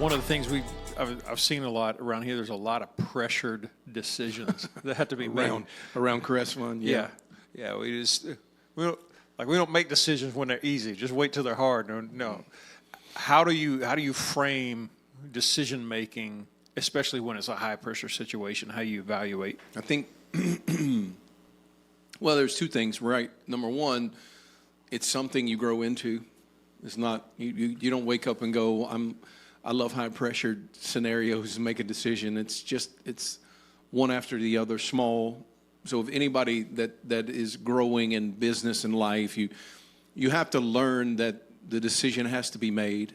one of the things I've seen a lot around here. There's a lot of pressured decisions that have to be made around Crest Fund. Yeah. We don't make decisions when they're easy. Just wait till they're hard. No. How do you frame decision making, especially when it's a high pressure situation? How do you evaluate? I think. Well, there's two things, right? Number one, it's something you grow into. It's not you don't wake up and go, I love high pressure scenarios and make a decision. It's one after the other, small. So if anybody that is growing in business and life, you have to learn that the decision has to be made.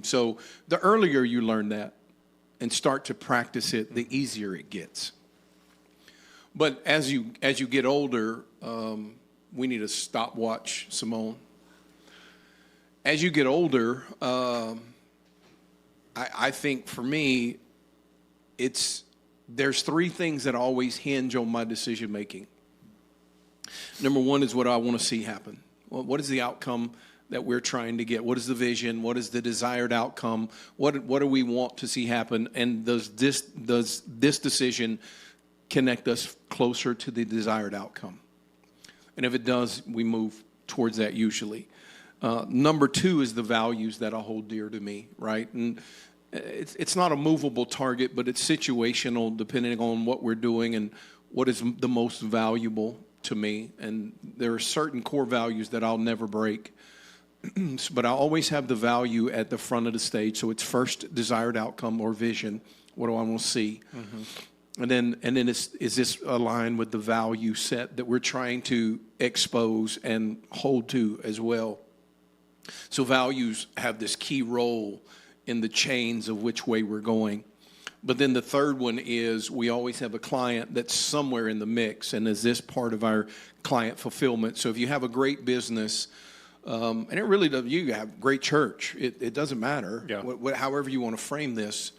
So the earlier you learn that and start to practice it, the easier it gets. But as you get older, we need a stopwatch, Simone. As you get older, I think for me, there's three things that always hinge on my decision making. Number one is what do I want to see happen? What is the outcome that we're trying to get? What is the vision? What is the desired outcome? What do we want to see happen? And does this decision connect us closer to the desired outcome? And if it does, we move towards that usually. Number two is the values that I hold dear to me, right? And it's not a movable target, but it's situational depending on what we're doing and what is the most valuable to me. And there are certain core values that I'll never break. But I always have the value at the front of the stage. So it's first desired outcome or vision. What do I want to see? Mm-hmm. And then is this aligned with the value set that we're trying to expose and hold to as well? So values have this key role in the chains of which way we're going. But then the third one is we always have a client that's somewhere in the mix, and is this part of our client fulfillment? So if you have a great business, and it really does, you have great church, it doesn't matter. Yeah. However you want to frame this,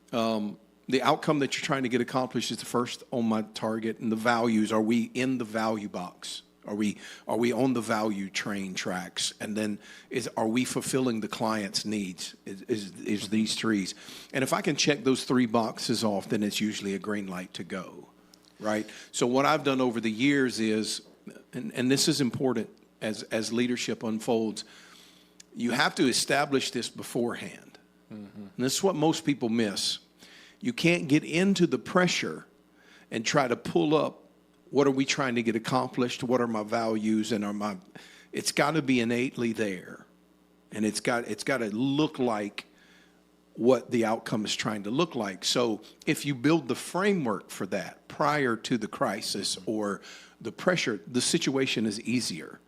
the outcome that you're trying to get accomplished is the first on my target, and the values, are we in the value box? Are we on the value train tracks? And then are we fulfilling the client's needs? Is these threes? And if I can check those three boxes off, then it's usually a green light to go, right? So what I've done over the years is, and this is important as leadership unfolds, you have to establish this beforehand. Mm-hmm. And this is what most people miss. You can't get into the pressure and try to pull up, what are we trying to get accomplished? What are my values and it's got to be innately there. And it's got to look like what the outcome is trying to look like. So if you build the framework for that prior to the crisis or the pressure, the situation is easier.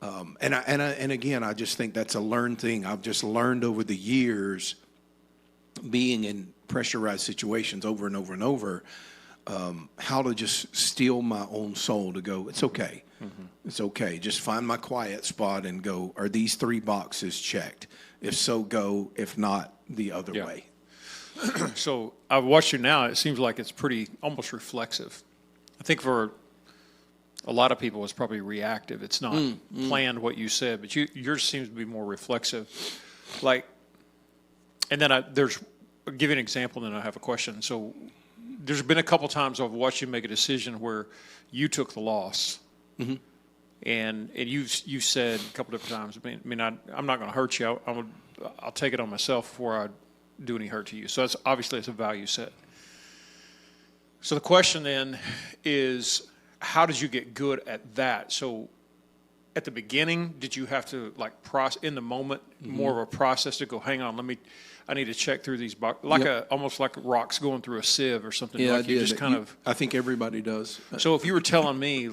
And again, I just think that's a learned thing. I've just learned over the years, being in pressurized situations over and over and over, how to just steel my own soul to go, it's okay. Mm-hmm. It's okay. Just find my quiet spot and go, are these three boxes checked? If so, go. If not, the other way. So I've watched you now. It seems like it's pretty almost reflexive. I think for a lot of people, it's probably reactive. It's not planned what you said, but yours seems to be more reflexive. And then I'll give you an example, and then I have a question. So there's been a couple times I've watched you make a decision where you took the loss, mm-hmm. and you've said a couple different times, I'm not going to hurt you. I'll take it on myself before I do any hurt to you. So it's a value set. So the question then is, how did you get good at that? So at the beginning, did you have to process in the moment, mm-hmm. more of a process to go, hang on, I need to check through these boxes, almost like rocks going through a sieve or something. Yeah, you just I think everybody does. So if you were telling me,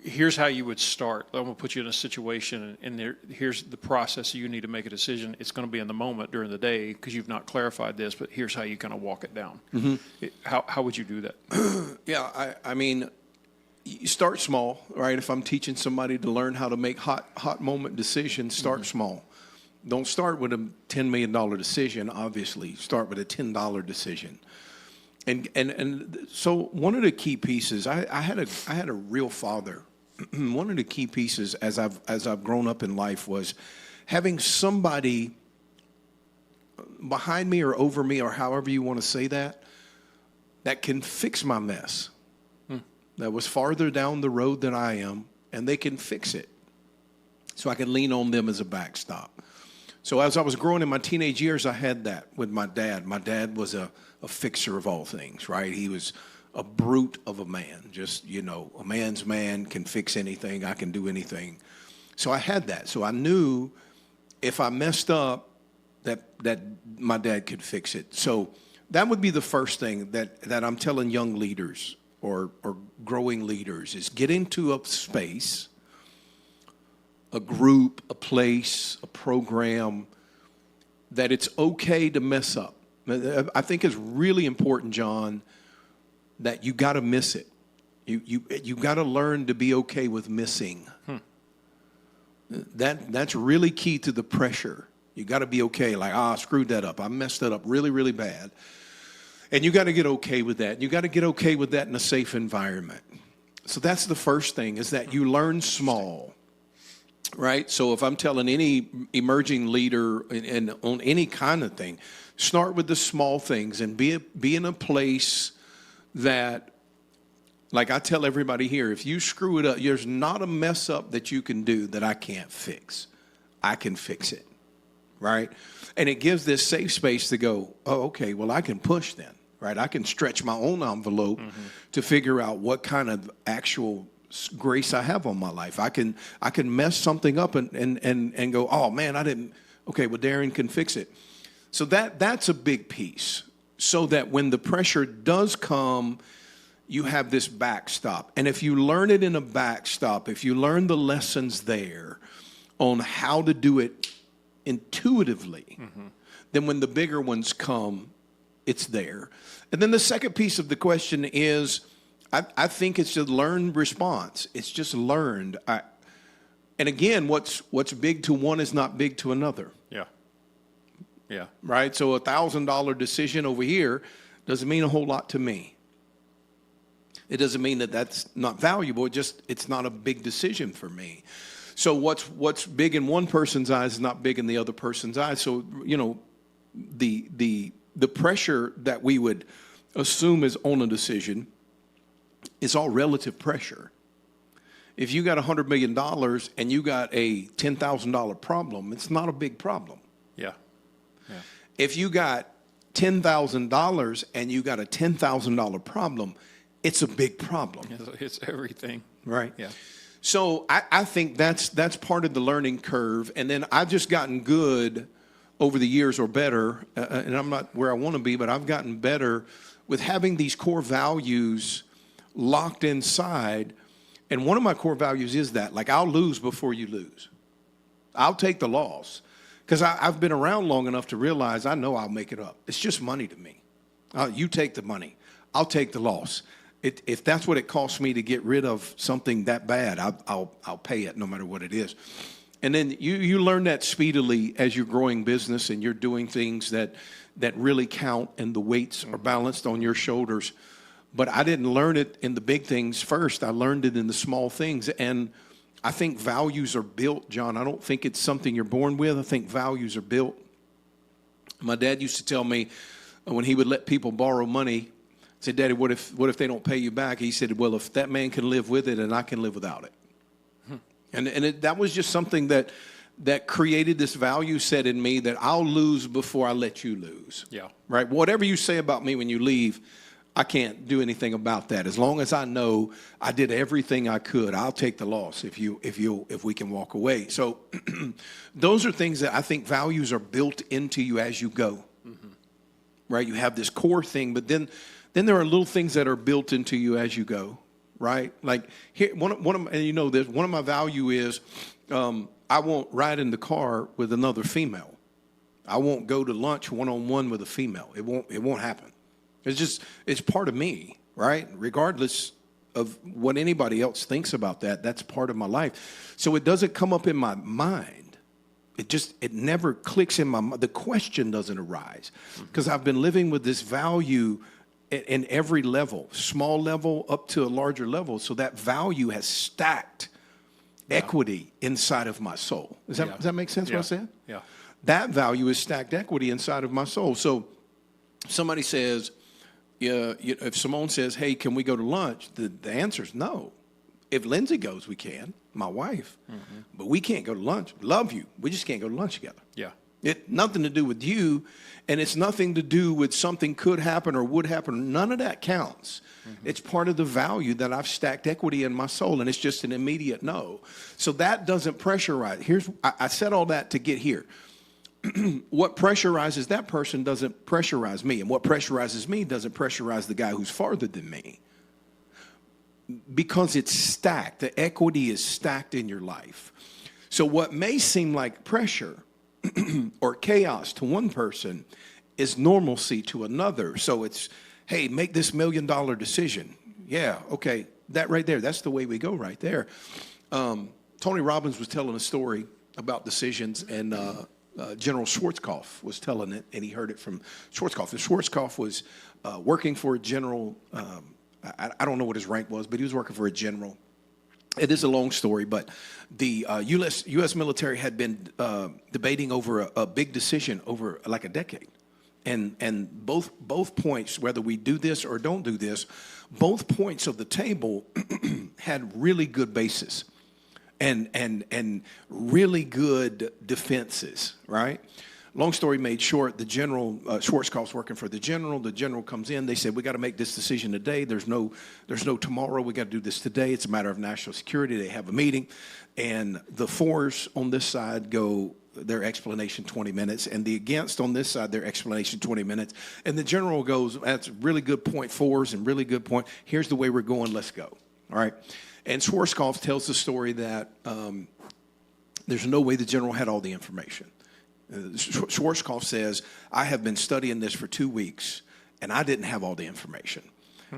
here's how you would start. I'm going to put you in a situation, and here's the process you need to make a decision. It's going to be in the moment during the day because you've not clarified this, but here's how you kind of walk it down. Mm-hmm. How would you do that? I mean, you start small, right? If I'm teaching somebody to learn how to make hot moment decisions, start mm-hmm. small. Don't start with a $10 million decision, obviously. Start with a $10 decision. And so one of the key pieces, I had a real father. One of the key pieces as I've grown up in life was having somebody behind me or over me or however you want to say that can fix my mess, that was farther down the road than I am, and they can fix it. So I can lean on them as a backstop. So as I was growing in my teenage years, I had that with my dad. My dad was a fixer of all things, right? He was a brute of a man, just, a man's man, can fix anything. I can do anything. So I had that. So I knew if I messed up, that my dad could fix it. So that would be the first thing that I'm telling young leaders or growing leaders is get into a space, a group, a place, a program, that it's okay to mess up. I think it's really important, John, that you got to miss it. You got to learn to be okay with missing. That's really key to the pressure. You got to be okay. Like, I screwed that up. I messed that up really, really bad. And you got to get okay with that. You got to get okay with that in a safe environment. So that's the first thing, is that you learn small, right? So if I'm telling any emerging leader and on any kind of thing, start with the small things and be in a place that, like I tell everybody here, if you screw it up, there's not a mess up that you can do that I can't fix. I can fix it, right? And it gives this safe space to go, oh, okay, well, I can push then, right? I can stretch my own envelope to figure out what kind of actual grace I have on my life. I can mess something up and go, oh, man, I didn't. Okay, well, Darren can fix it. So that's a big piece, so that when the pressure does come, you have this backstop. And if you learn it in a backstop, if you learn the lessons there on how to do it intuitively, then when the bigger ones come, it's there. And then the second piece of the question is, I think it's a learned response. It's just learned. And again, what's big to one is not big to another. Yeah. Right? So $1,000 decision over here doesn't mean a whole lot to me. It doesn't mean that that's not valuable. It's not a big decision for me. So what's big in one person's eyes is not big in the other person's eyes. So, the pressure that we would assume is on a decision is all relative pressure. If you got $100 million and you got a $10,000 problem, it's not a big problem. Yeah. If you got $10,000 and you got a $10,000 problem, it's a big problem. It's everything. Right. Yeah. So I think that's part of the learning curve. And then I've just gotten good over the years, or better, and I'm not where I want to be, but I've gotten better with having these core values locked inside. And one of my core values is that, like, I'll lose before you lose. I'll take the loss. Because I've been around long enough to realize I know I'll make it up. It's just money to me. You take the money. I'll take the loss. If that's what it costs me to get rid of something that bad, I'll pay it no matter what it is. And then you learn that speedily as you're growing business and you're doing things that really count and the weights are balanced on your shoulders. But I didn't learn it in the big things first. I learned it in the small things. And I think values are built, John. I don't think it's something you're born with. I think values are built. My dad used to tell me when he would let people borrow money, say, Daddy, what if they don't pay you back? He said, well, if that man can live with it, and I can live without it. And that was just something that created this value set in me that I'll lose before I let you lose. Yeah. Right? Whatever you say about me when you leave, I can't do anything about that. As long as I know I did everything I could, I'll take the loss if we can walk away. So those are things that I think values are built into you as you go. Right? You have this core thing, but then there are little things that are built into you as you go. Right? Like here, one of and you know this, one of my value is I won't ride in the car with another female. I won't go to lunch one-on-one with a female. It won't happen. It's part of me, right? Regardless of what anybody else thinks about that, that's part of my life. So it doesn't come up in my mind. It never clicks in my mind. The question doesn't arise because I've been living with this value in every level, small level up to a larger level. So that value has stacked equity inside of my soul. Does that make sense what I said? Yeah. that value is stacked equity inside of my soul. So somebody says, yeah, if Simone says, hey, can we go to lunch? The answer is no. If Lindsay goes, we can, my wife. But we can't go to lunch. Love you. We just can't go to lunch together. Yeah. It nothing to do with you, and it's nothing to do with something could happen or would happen. None of that counts. It's part of the value that I've stacked equity in my soul, and it's just an immediate no. So that doesn't pressurize. I said all that to get here. What pressurizes that person doesn't pressurize me, and what pressurizes me doesn't pressurize the guy who's farther than me. Because it's stacked. The equity is stacked in your life. So what may seem like pressure or chaos to one person is normalcy to another. So it's, hey, make this $1 million decision. Yeah, okay, that right there, that's the way we go right there. Tony Robbins was telling a story about decisions, and General Schwarzkopf was telling it, and he heard it from Schwarzkopf. And Schwarzkopf was working for a general, I don't know what his rank was, but he was working for a general. It is a long story, but the U.S. military had been debating over a big decision over like a decade. And both points, whether we do this or don't do this, both points of the table had really good basis and really good defenses, right? Long story made short, the general, Schwarzkopf's working for the general comes in, they said, we got to make this decision today, there's no tomorrow, we got to do this today, it's a matter of national security, they have a meeting, and the fours on this side go, their explanation 20 minutes, and the against on this side, their explanation 20 minutes, and the general goes, that's a really good point, fours, and really good point, here's the way we're going, let's go, all right? And Schwarzkopf tells the story that there's no way the general had all the information. Schwarzkopf says, I have been studying this for 2 weeks, and I didn't have all the information.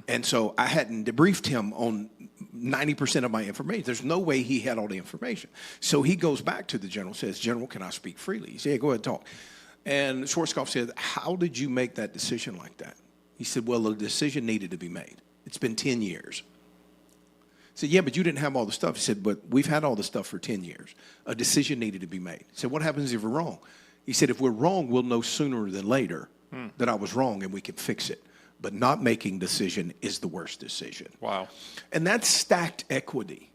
And so I hadn't debriefed him on 90% of my information. There's no way he had all the information. So he goes back to the general, says, General, can I speak freely? He said, yeah, go ahead and talk. And Schwarzkopf said, how did you make that decision like that? He said, well, the decision needed to be made. It's been 10 years. He said, yeah, but you didn't have all the stuff. He said, but we've had all the stuff for 10 years. A decision needed to be made. He said, what happens if we're wrong? He said, if we're wrong, we'll know sooner than later that I was wrong and we can fix it. But not making decision is the worst decision. Wow. And that's stacked equity.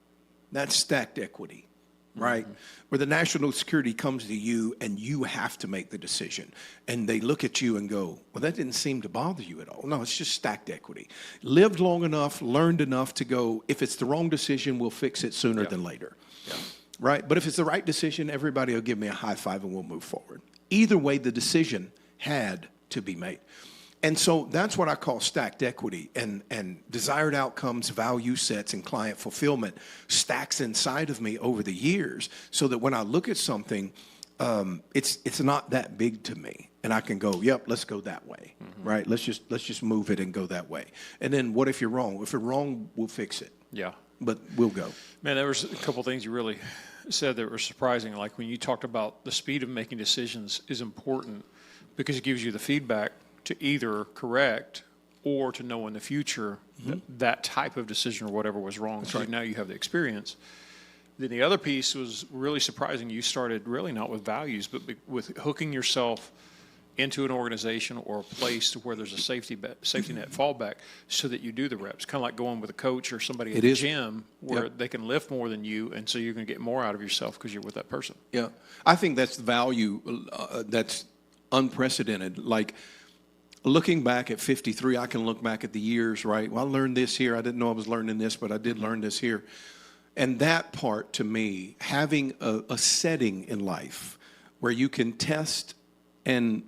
That's stacked equity, right? Where the national security comes to you and you have to make the decision. And they look at you and go, well, that didn't seem to bother you at all. No, it's just stacked equity. Lived long enough, learned enough to go, if it's the wrong decision, we'll fix it sooner than later. Yeah. Right? But if it's the right decision, everybody will give me a high five and we'll move forward. Either way, the decision had to be made. And so that's what I call stacked equity, and desired outcomes, value sets, and client fulfillment stacks inside of me over the years so that when I look at something, it's not that big to me. And I can go, yep, let's go that way, right? Let's just move it and go that way. And then what if you're wrong? If you're wrong, we'll fix it. Yeah. But we'll go. Man, there was a couple things you really said that were surprising. Like when you talked about the speed of making decisions is important because it gives you the feedback to either correct or to know in the future that type of decision or whatever was wrong. So now you have the experience. Then the other piece was really surprising. You started really not with values, but with hooking yourself into an organization or a place to where there's a safety net fallback so that you do the reps. Kind of like going with a coach or somebody at the gym where they can lift more than you, and so you're going to get more out of yourself because you're with that person. Yeah. I think that's the value that's unprecedented. Like, looking back at 53, I can look back at the years, right? Well, I learned this here. I didn't know I was learning this, but I did learn this here. And that part, to me, having a setting in life where you can test and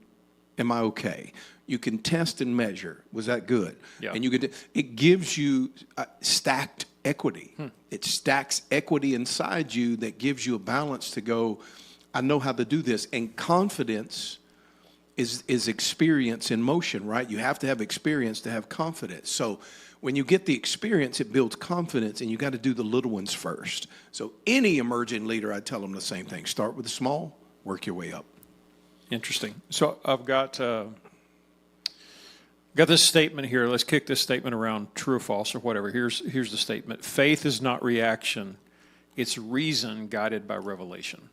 am I okay? You can test and measure. Was that good? Yeah. And it gives you stacked equity. It stacks equity inside you that gives you a balance to go, I know how to do this. And confidence is experience in motion, right? You have to have experience to have confidence. So when you get the experience, it builds confidence, and you got to do the little ones first. So any emerging leader, I tell them the same thing. Start with the small, work your way up. Interesting. So I've got this statement here. Let's kick this statement around, true or false or whatever. Here's the statement. Faith is not reaction. It's reason guided by revelation.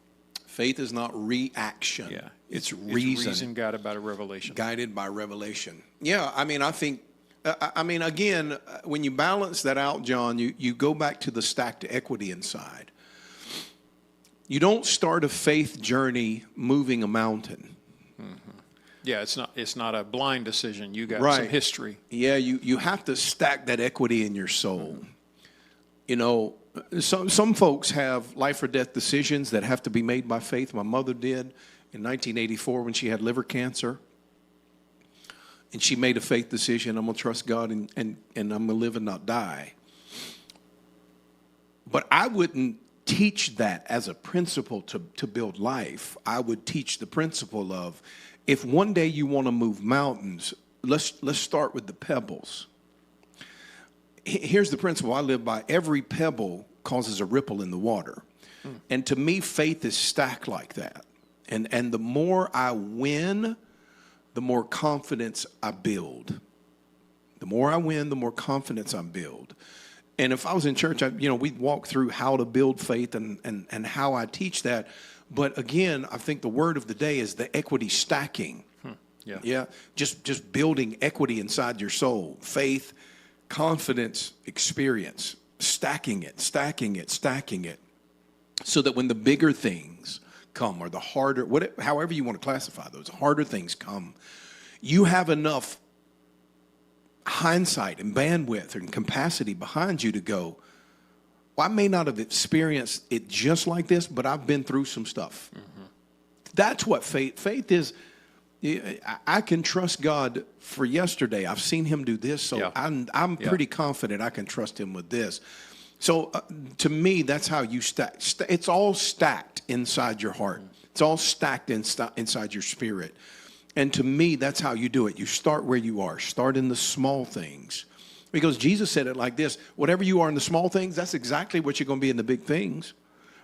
Faith is not reaction. Yeah. It's It's reason. reason guided by the revelation. Guided by revelation. Yeah, I mean, I think, again, when you balance that out, John, you go back to the stacked equity inside. You don't start a faith journey moving a mountain. Yeah, it's not a blind decision. You got some Right. history. Yeah, you have to stack that equity in your soul. You know, some folks have life or death decisions that have to be made by faith. My mother did in 1984 when she had liver cancer. And she made a faith decision. I'm going to trust God and I'm going to live and not die. But I wouldn't teach that as a principle to build life. I would teach the principle of, if one day you want to move mountains, let's start with the pebbles. Here's the principle I live by. Every pebble causes a ripple in the water. And to me, faith is stacked like that. And the more I win, the more confidence I build. The more I win, the more confidence I build. And if I was in church, we'd walk through how to build faith and how I teach that. But again, I think the word of the day is the equity stacking. Yeah. Yeah. Just building equity inside your soul. Faith, confidence, experience. Stacking it. So that when the bigger things come, or the harder, however you want to classify those, harder things come, you have enough hindsight and bandwidth and capacity behind you to go, well, I may not have experienced it just like this, but I've been through some stuff. That's what faith is. I can trust God for yesterday. I've seen him do this, so Yeah. I'm pretty confident I can trust him with this. So to me, that's how you stack. It's all stacked inside your heart. It's all stacked inside your spirit. And to me, that's how you do it. You start where you are. Start in the small things. Because Jesus said it like this: whatever you are in the small things, that's exactly what you're going to be in the big things.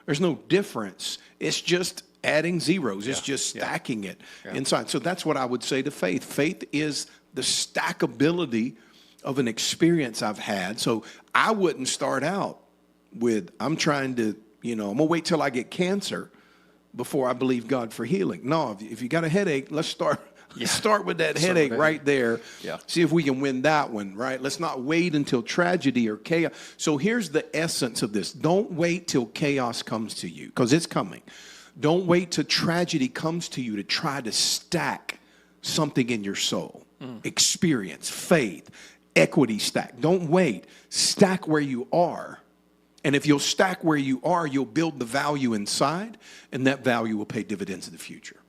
There's no difference. It's just adding zeros. It's just stacking it inside. So that's what I would say to faith. Faith is the stackability of an experience I've had. So I wouldn't start out with, I'm trying to, I'm going to wait till I get cancer before I believe God for healing. No, if you got a headache, let's start with that headache right there. Yeah. See if we can win that one, right? Let's not wait until tragedy or chaos. So here's the essence of this. Don't wait till chaos comes to you, because it's coming. Don't wait till tragedy comes to you to try to stack something in your soul. Experience, faith, equity stack. Don't wait. Stack where you are. And if you'll stack where you are, you'll build the value inside, and that value will pay dividends in the future.